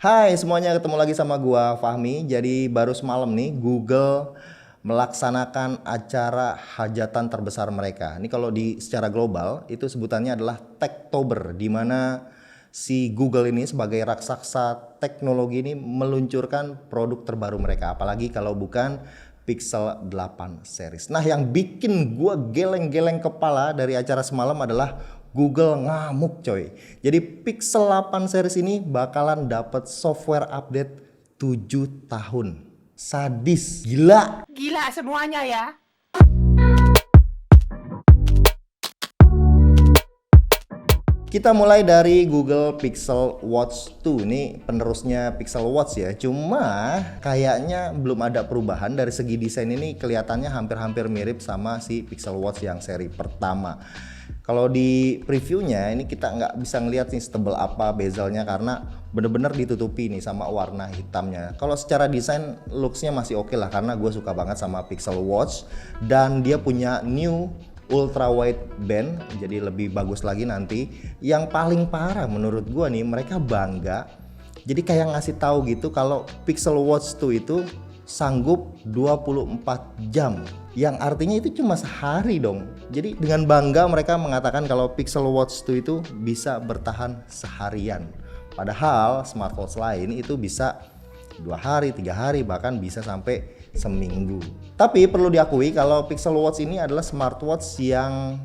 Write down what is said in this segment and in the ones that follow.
Hai semuanya, ketemu lagi sama gua Fahmi. Jadi baru semalam nih Google melaksanakan acara hajatan terbesar mereka. Ini kalau di secara global itu sebutannya adalah Techtober, di mana si Google ini sebagai raksasa teknologi ini meluncurkan produk terbaru mereka. Apalagi kalau bukan Pixel 8 series. Nah, yang bikin gua geleng-geleng kepala dari acara semalam adalah Google ngamuk coy. Jadi Pixel 8 series ini bakalan dapat software update 7 tahun. Sadis, gila. Gila semuanya ya. Kita mulai dari Google Pixel Watch 2. Ini penerusnya Pixel Watch ya. Cuma kayaknya belum ada perubahan dari segi desain. Ini kelihatannya hampir-hampir mirip sama si Pixel Watch yang seri pertama. Kalau di previewnya ini kita nggak bisa ngeliat nih setebal apa bezelnya karena bener-bener ditutupi nih sama warna hitamnya. Kalau secara desain looksnya masih oke lah karena gue suka banget sama Pixel Watch dan dia punya new ultra wide band, jadi lebih bagus lagi nanti. Yang paling parah menurut gua nih, mereka bangga jadi kayak ngasih tahu gitu kalau Pixel Watch 2 itu sanggup 24 jam, yang artinya itu cuma sehari dong. Jadi dengan bangga mereka mengatakan kalau Pixel Watch 2 itu bisa bertahan seharian, padahal smartwatch lain itu bisa 2 hari, 3 hari, bahkan bisa sampai seminggu. Tapi perlu diakui kalau Pixel Watch ini adalah smartwatch yang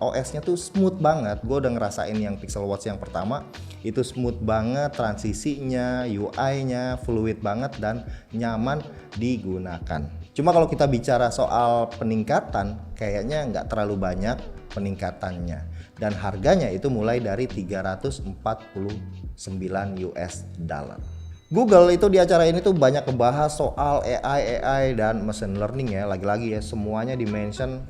OS-nya tuh smooth banget. Gue udah ngerasain yang Pixel Watch yang pertama itu smooth banget, transisinya, UI-nya fluid banget dan nyaman digunakan. Cuma kalau kita bicara soal peningkatan, kayaknya nggak terlalu banyak peningkatannya. Dan harganya itu mulai dari 349 US dollar. Google itu di acara ini tuh banyak ngebahas soal AI dan machine learning ya. Lagi-lagi ya semuanya dimention,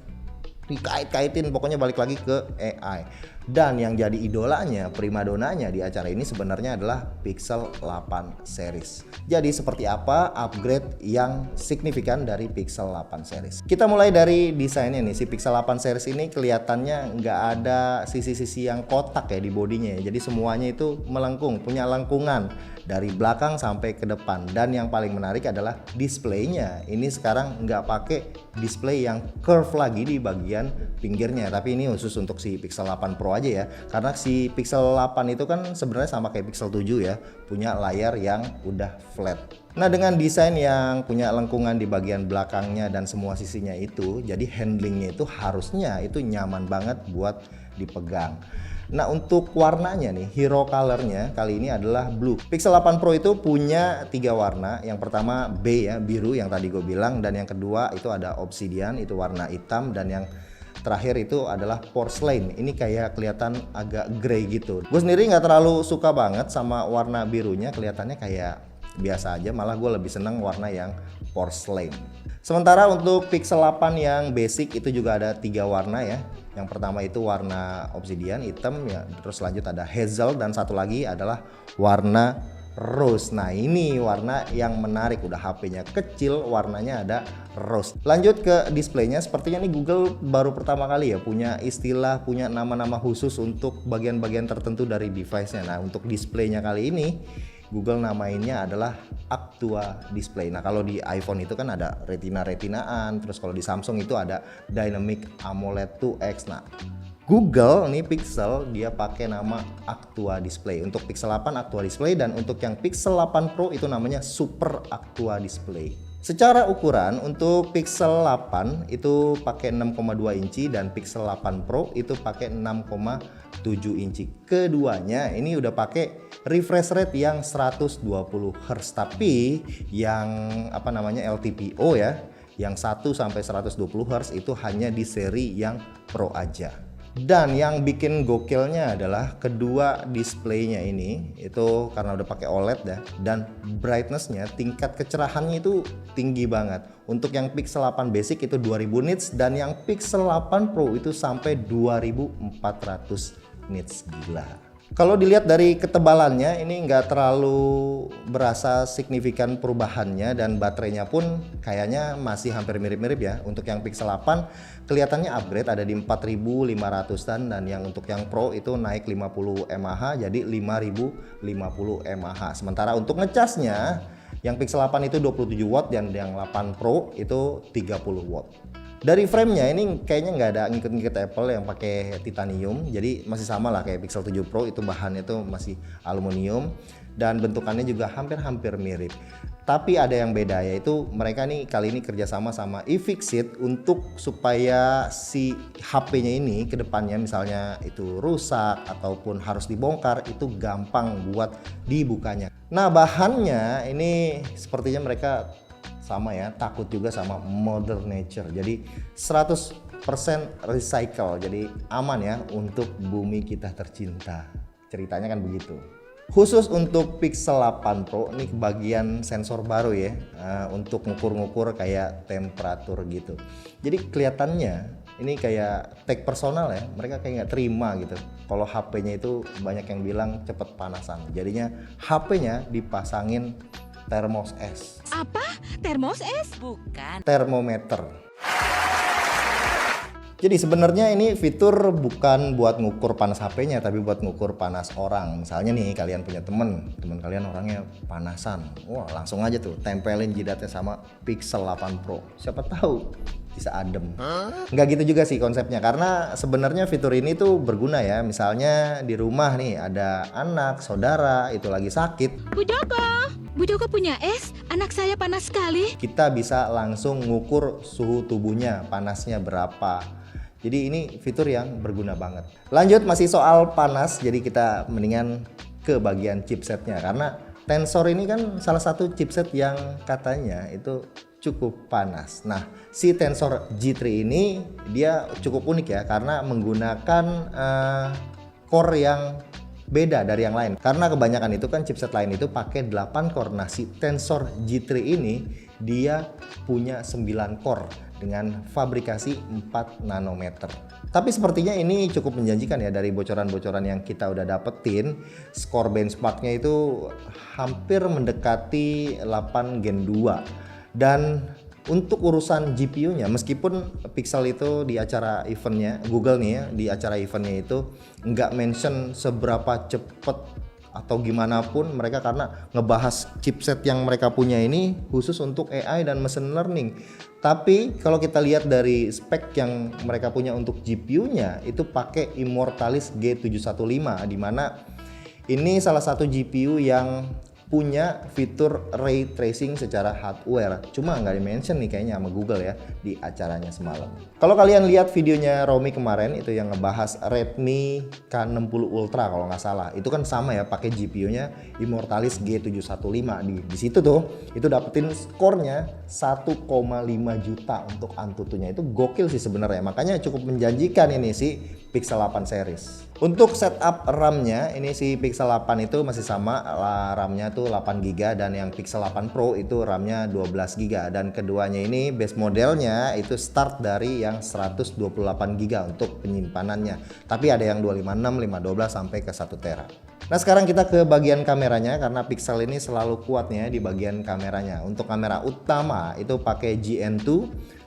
dikait-kaitin, pokoknya balik lagi ke AI. Dan yang jadi idolanya, primadonanya di acara ini sebenarnya adalah Pixel 8 series. Jadi seperti apa upgrade yang signifikan dari Pixel 8 series? Kita mulai dari desainnya nih. Si Pixel 8 series ini kelihatannya nggak ada sisi-sisi yang kotak ya di bodinya ya. Jadi semuanya itu melengkung, punya lengkungan dari belakang sampai ke depan. Dan yang paling menarik adalah displaynya. Ini sekarang nggak pakai display yang curve lagi di bagian pinggirnya, tapi ini khusus untuk si Pixel 8 Pro aja ya, karena si Pixel 8 itu kan sebenarnya sama kayak Pixel 7 ya, punya layar yang udah flat. Nah, dengan desain yang punya lengkungan di bagian belakangnya dan semua sisinya itu, jadi handlingnya itu harusnya itu nyaman banget buat dipegang. Nah, untuk warnanya nih, hero colornya kali ini adalah blue. Pixel 8 Pro itu punya 3 warna. Yang pertama B ya, biru yang tadi gue bilang, dan yang kedua itu ada obsidian, itu warna hitam, dan yang terakhir itu adalah porcelain. Ini kayak kelihatan agak grey gitu. Gue sendiri nggak terlalu suka banget sama warna birunya, kelihatannya kayak biasa aja. Malah gue lebih seneng warna yang porcelain. Sementara untuk Pixel 8 yang basic itu juga ada 3 warna ya. Yang pertama itu warna obsidian hitam ya, terus lanjut ada hazel, dan satu lagi adalah warna rose. Nah, ini warna yang menarik, udah HP-nya kecil, warnanya ada rose. Lanjut ke displaynya, sepertinya nih Google baru pertama kali ya punya istilah, punya nama-nama khusus untuk bagian-bagian tertentu dari device-nya. Nah, untuk displaynya kali ini Google namainnya adalah Actua Display. Nah, kalau di iPhone itu kan ada retina-retinaan, terus kalau di Samsung itu ada Dynamic AMOLED 2X. Nah, Google nih Pixel dia pakai nama Actua Display. Untuk Pixel 8 Actua Display, dan untuk yang Pixel 8 Pro itu namanya Super Actua Display. Secara ukuran untuk Pixel 8 itu pakai 6,2 inci dan Pixel 8 Pro itu pakai 6,7 inci. Keduanya ini udah pakai refresh rate yang 120 Hz, tapi yang LTPO ya, yang 1 sampai 120 Hz itu hanya di seri yang Pro aja. Dan yang bikin gokilnya adalah kedua displaynya ini itu karena udah pakai OLED ya, dan brightnessnya, tingkat kecerahannya itu tinggi banget. Untuk yang Pixel 8 basic itu 2000 nits, dan yang Pixel 8 Pro itu sampai 2400 nits. Gila. Kalau dilihat dari ketebalannya ini nggak terlalu berasa signifikan perubahannya, dan baterainya pun kayaknya masih hampir mirip-mirip ya. Untuk yang Pixel 8 kelihatannya upgrade ada di 4500-an, dan yang untuk yang Pro itu naik 50 mAh jadi 5050 mAh. Sementara untuk ngecasnya yang Pixel 8 itu 27 watt dan yang 8 Pro itu 30 watt. Dari framenya ini kayaknya nggak ada ngikut-ngikut Apple yang pakai titanium, jadi masih sama lah kayak Pixel 7 Pro, itu bahannya itu masih aluminium dan bentukannya juga hampir-hampir mirip. Tapi ada yang beda, yaitu mereka nih kali ini kerjasama sama iFixit untuk supaya si HP-nya ini ke depannya misalnya itu rusak ataupun harus dibongkar itu gampang buat dibukanya. Nah, bahannya ini sepertinya mereka sama ya, takut juga sama Mother Nature, jadi 100% recycle, jadi aman ya untuk bumi kita tercinta, ceritanya kan begitu. Khusus untuk Pixel 8 Pro ini kebagian sensor baru ya, untuk ngukur-ngukur kayak temperatur gitu, jadi kelihatannya ini kayak tag personal ya, mereka kayak nggak terima gitu kalau HP-nya itu banyak yang bilang cepet panasan, jadinya HP-nya dipasangin termos es. Apa? Termos es? Bukan. Termometer. Jadi sebenarnya ini fitur bukan buat ngukur panas HP-nya, tapi buat ngukur panas orang. Misalnya nih kalian punya temen kalian orangnya panasan, wah langsung aja tuh tempelin jidatnya sama Pixel 8 Pro. Siapa tahu bisa adem. Nggak gitu juga sih konsepnya, karena sebenarnya fitur ini tuh berguna ya. Misalnya di rumah nih ada anak, saudara itu lagi sakit. Bu Joko punya es, anak saya panas sekali. Kita bisa langsung ngukur suhu tubuhnya, panasnya berapa. Jadi ini fitur yang berguna banget. Lanjut masih soal panas, jadi kita mendingan ke bagian chipsetnya, karena Tensor ini kan salah satu chipset yang katanya itu cukup panas. Nah, si Tensor G3 ini dia cukup unik ya, karena menggunakan core yang beda dari yang lain. Karena kebanyakan itu kan chipset lain itu pakai 8 core. Nah, si Tensor G3 ini dia punya 9 core dengan fabrikasi 4 nanometer. Tapi sepertinya ini cukup menjanjikan ya, dari bocoran-bocoran yang kita udah dapetin. Skor benchmarknya itu hampir mendekati 8 Gen 2. Dan untuk urusan GPU-nya, meskipun Pixel itu di acara eventnya, Google nih ya, di acara eventnya itu nggak mention seberapa cepet atau gimana pun mereka, karena ngebahas chipset yang mereka punya ini khusus untuk AI dan machine learning. Tapi kalau kita lihat dari spek yang mereka punya untuk GPU-nya itu pakai Immortalis G715, di mana ini salah satu GPU yang punya fitur ray tracing secara hardware. Cuma nggak di-mention nih kayaknya sama Google ya di acaranya semalam. Kalau kalian lihat videonya Romi kemarin itu yang ngebahas Redmi K60 Ultra kalau nggak salah, itu kan sama ya pakai GPU-nya Immortalis G715. Di situ tuh itu dapetin skornya 1,5 juta untuk Antutunya. Itu gokil sih sebenarnya. Makanya cukup menjanjikan ini sih Pixel 8 series. Untuk setup RAM-nya ini si Pixel 8 itu masih sama, RAM-nya tuh 8GB, dan yang Pixel 8 Pro itu RAM-nya 12GB, dan keduanya ini base modelnya itu start dari yang 128GB untuk penyimpanannya. Tapi ada yang 256, 512 sampai ke 1 tera. Nah, sekarang kita ke bagian kameranya, karena Pixel ini selalu kuatnya di bagian kameranya. Untuk kamera utama itu pakai GN2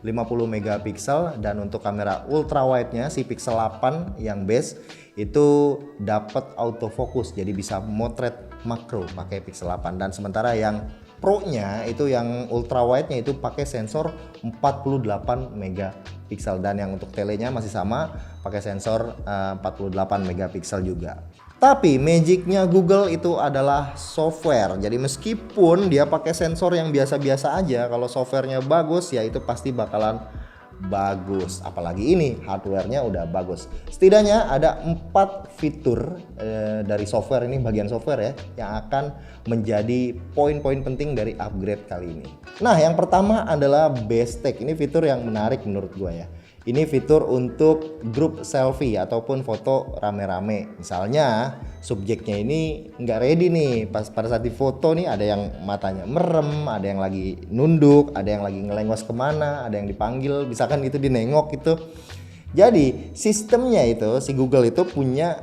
50 megapiksel, dan untuk kamera ultra wide-nya si Pixel 8 yang base itu dapat autofocus, jadi bisa motret makro pakai Pixel 8. Dan sementara yang Pro-nya itu yang ultra wide-nya itu pakai sensor 48 megapiksel, dan yang untuk telenya masih sama pakai sensor 48 megapiksel juga. Tapi magicnya Google itu adalah software. Jadi meskipun dia pakai sensor yang biasa-biasa aja, kalau softwarenya bagus ya itu pasti bakalan bagus. Apalagi ini hardwarenya udah bagus. Setidaknya ada 4 fitur dari software ini, bagian software ya, yang akan menjadi poin-poin penting dari upgrade kali ini. Nah, yang pertama adalah Best Take. Ini fitur yang menarik menurut gua ya. Ini fitur untuk group selfie ataupun foto rame-rame. Misalnya subjeknya ini nggak ready nih, pas pada saat difoto nih ada yang matanya merem, ada yang lagi nunduk, ada yang lagi ngelengos kemana, ada yang dipanggil, misalkan itu dinengok gitu. Jadi sistemnya itu si Google itu punya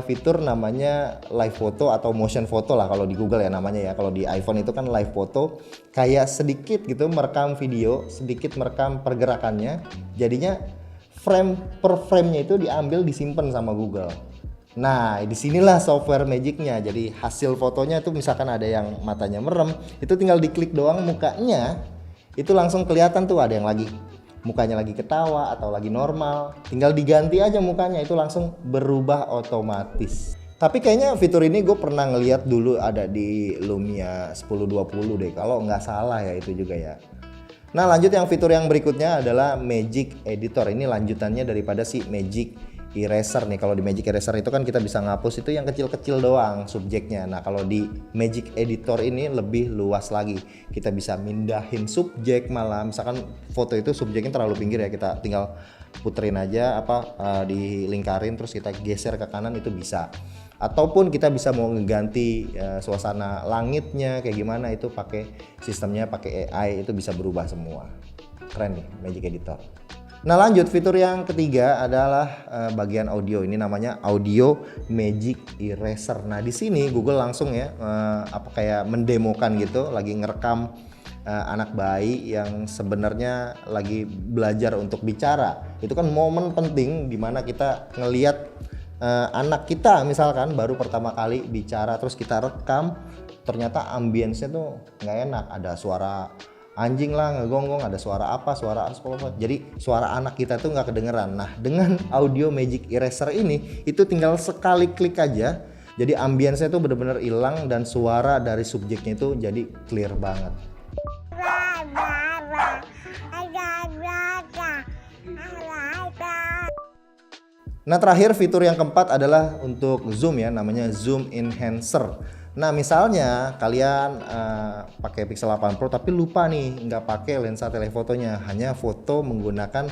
fitur namanya live photo atau motion photo lah kalau di Google ya namanya ya. Kalau di iPhone itu kan live photo, kayak sedikit gitu merekam video, sedikit merekam pergerakannya. Jadinya frame per frame-nya itu diambil disimpan sama Google. Nah, disinilah software magicnya. Jadi hasil fotonya tuh misalkan ada yang matanya merem, itu tinggal diklik doang mukanya, itu langsung kelihatan tuh ada yang lagi mukanya lagi ketawa atau lagi normal. Tinggal diganti aja mukanya, itu langsung berubah otomatis. Tapi kayaknya fitur ini gue pernah ngeliat dulu ada di Lumia 1020 deh, kalau nggak salah ya itu juga ya. Nah lanjut yang fitur yang berikutnya adalah Magic Editor. Ini lanjutannya daripada si Magic Eraser nih. Kalau di Magic Eraser itu kan kita bisa ngapus itu yang kecil-kecil doang subjeknya. Nah kalau di Magic Editor ini lebih luas lagi. Kita bisa mindahin subjek, malah misalkan foto itu subjeknya terlalu pinggir ya, kita tinggal puterin aja dilingkarin terus kita geser ke kanan itu bisa. Ataupun kita bisa mau ngeganti suasana langitnya kayak gimana, itu pakai sistemnya pakai AI, itu bisa berubah semua. Keren nih Magic Editor. Nah lanjut fitur yang ketiga adalah bagian audio. Ini namanya Audio Magic Eraser. Nah di sini Google langsung ya kayak mendemokan gitu, lagi ngerekam anak bayi yang sebenarnya lagi belajar untuk bicara. Itu kan momen penting dimana kita ngelihat anak kita misalkan baru pertama kali bicara, terus kita rekam, ternyata ambience-nya tuh nggak enak, ada suara anjing lah ngegonggong, ada suara apa, jadi suara anak kita tuh nggak kedengeran. Nah dengan Audio Magic Eraser ini itu tinggal sekali klik aja, jadi ambience-nya tuh bener-bener hilang dan suara dari subjeknya itu jadi clear banget. Nah terakhir fitur yang keempat adalah untuk zoom ya, namanya Zoom Enhancer. Nah misalnya kalian pakai Pixel 8 Pro tapi lupa nih nggak pakai lensa telefotonya, hanya foto menggunakan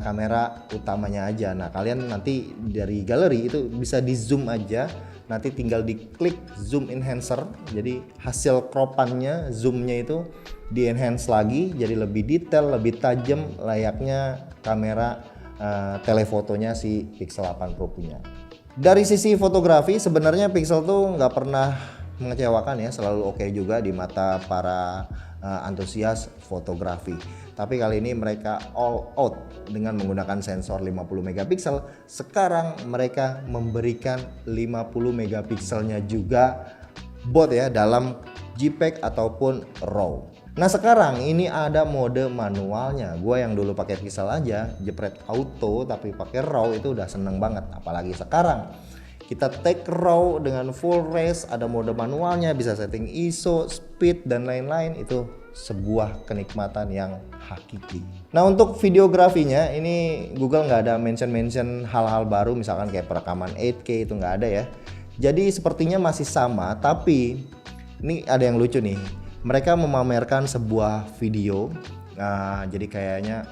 kamera utamanya aja. Nah kalian nanti dari galeri itu bisa di zoom aja, nanti tinggal diklik Zoom Enhancer, jadi hasil cropannya, zoomnya itu di enhance lagi, jadi lebih detail, lebih tajam layaknya kamera telefotonya si Pixel 8 Pro punya. Dari sisi fotografi sebenarnya Pixel tuh nggak pernah mengecewakan ya, selalu oke juga di mata para antusias fotografi. Tapi kali ini mereka all out dengan menggunakan sensor 50 megapiksel. Sekarang mereka memberikan 50 megapikselnya juga both ya dalam JPEG ataupun RAW. Nah sekarang ini ada mode manualnya. Gue yang dulu pakai Pixel aja jepret auto, tapi pakai RAW itu udah seneng banget. Apalagi sekarang kita take RAW dengan full race, ada mode manualnya, bisa setting ISO, speed dan lain-lain. Itu sebuah kenikmatan yang hakiki. Nah untuk videografinya ini Google nggak ada mention hal-hal baru, misalkan kayak perekaman 8K itu nggak ada ya. Jadi sepertinya masih sama, tapi ini ada yang lucu nih. Mereka memamerkan sebuah video, jadi kayaknya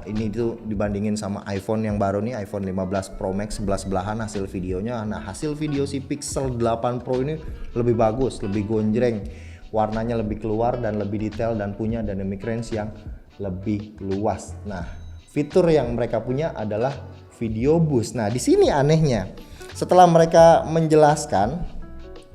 ini tuh dibandingin sama iPhone yang baru nih, iPhone 15 Pro Max sebelah-sebelahan hasil videonya. Nah hasil video si Pixel 8 Pro ini lebih bagus, lebih gonjreng, warnanya lebih keluar dan lebih detail dan punya dynamic range yang lebih luas. Nah fitur yang mereka punya adalah video boost. Nah di sini anehnya, setelah mereka menjelaskan,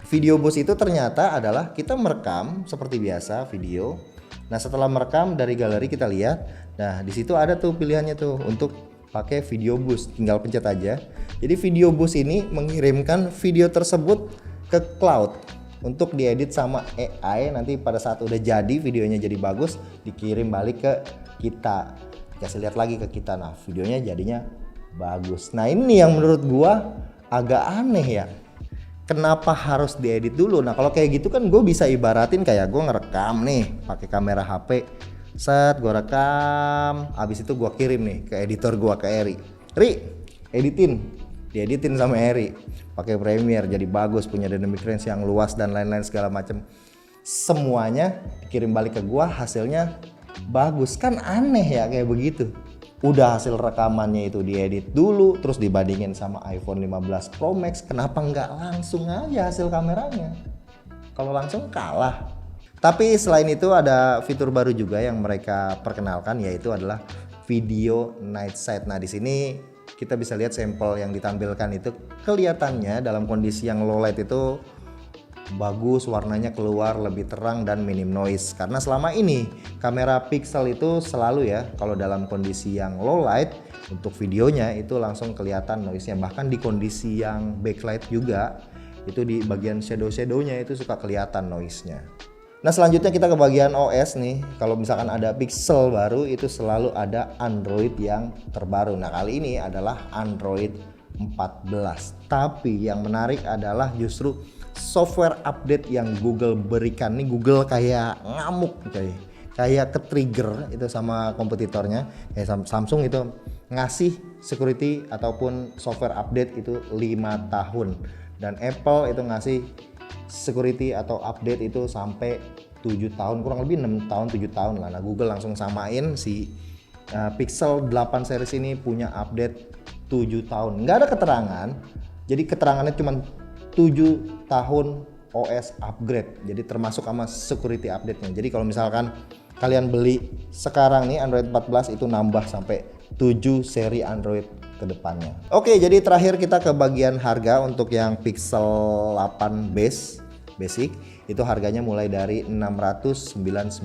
video boost itu ternyata adalah kita merekam seperti biasa video. Nah setelah merekam dari galeri kita lihat, nah di situ ada tuh pilihannya tuh untuk pakai video boost, tinggal pencet aja. Jadi video boost ini mengirimkan video tersebut ke cloud untuk diedit sama AI. Nanti pada saat udah jadi videonya jadi bagus, dikirim balik ke kita, kasih lihat lagi ke kita. Nah videonya jadinya bagus. Nah ini yang menurut gua agak aneh ya. Kenapa harus diedit dulu? Nah kalau kayak gitu kan gue bisa ibaratin kayak gue ngerekam nih pakai kamera HP, set gue rekam, abis itu gue kirim nih ke editor gue, ke Eri, dieditin sama Eri, pakai Premiere jadi bagus, punya dynamic range yang luas dan lain-lain segala macam. Semuanya dikirim balik ke gue, hasilnya bagus. Kan aneh ya kayak begitu. Udah hasil rekamannya itu diedit dulu, terus dibandingin sama iPhone 15 Pro Max, kenapa nggak langsung aja hasil kameranya? Kalau langsung kalah. Tapi selain itu ada fitur baru juga yang mereka perkenalkan, yaitu adalah video night sight. Nah, di sini kita bisa lihat sampel yang ditampilkan itu kelihatannya dalam kondisi yang low light itu bagus, warnanya keluar lebih terang dan minim noise. Karena selama ini kamera Pixel itu selalu ya, kalau dalam kondisi yang low light untuk videonya itu langsung kelihatan noise-nya. Bahkan di kondisi yang backlight juga itu di bagian shadow-shadownya itu suka kelihatan noise-nya. Nah, selanjutnya kita ke bagian OS nih. Kalau misalkan ada Pixel baru itu selalu ada Android yang terbaru. Nah, kali ini adalah Android 14. Tapi yang menarik adalah justru software update yang Google berikan. Nih Google kayak ngamuk coy. Kayak ke-trigger itu sama kompetitornya. Kayak Samsung itu ngasih security ataupun software update itu 5 tahun. Dan Apple itu ngasih security atau update itu sampai 7 tahun, kurang lebih 6 tahun 7 tahun lah. Nah, Google langsung samain si Pixel 8 series ini punya update 7 tahun. Nggak ada keterangan. Jadi keterangannya cuma 7 tahun OS upgrade. Jadi termasuk sama security update-nya. Jadi kalau misalkan kalian beli sekarang nih Android 14 itu nambah sampai 7 seri Android ke depannya. Oke, jadi terakhir kita ke bagian harga untuk yang Pixel 8 basic itu harganya mulai dari 699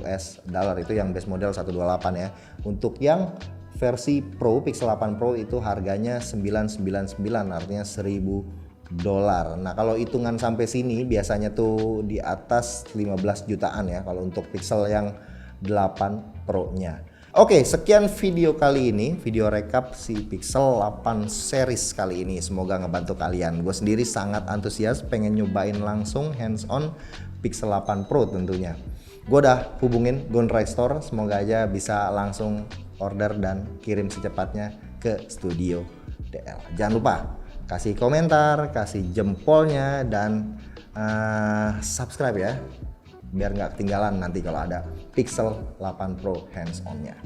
US dollar, itu yang base model 128 ya. Untuk yang versi Pro Pixel 8 Pro itu harganya 999, artinya 1000 dolar. Nah, kalau hitungan sampai sini biasanya tuh di atas 15 jutaan ya kalau untuk Pixel yang 8 Pro-nya. Oke, sekian video kali ini, video rekap si Pixel 8 series kali ini. Semoga ngebantu kalian. Gue sendiri sangat antusias pengen nyobain langsung hands on Pixel 8 Pro tentunya. Gue udah hubungin Gondrai Store, semoga aja bisa langsung order dan kirim secepatnya ke studio DL. Jangan lupa kasih komentar, kasih jempolnya, dan subscribe ya, biar nggak ketinggalan nanti kalau ada Pixel 8 Pro hands on-nya.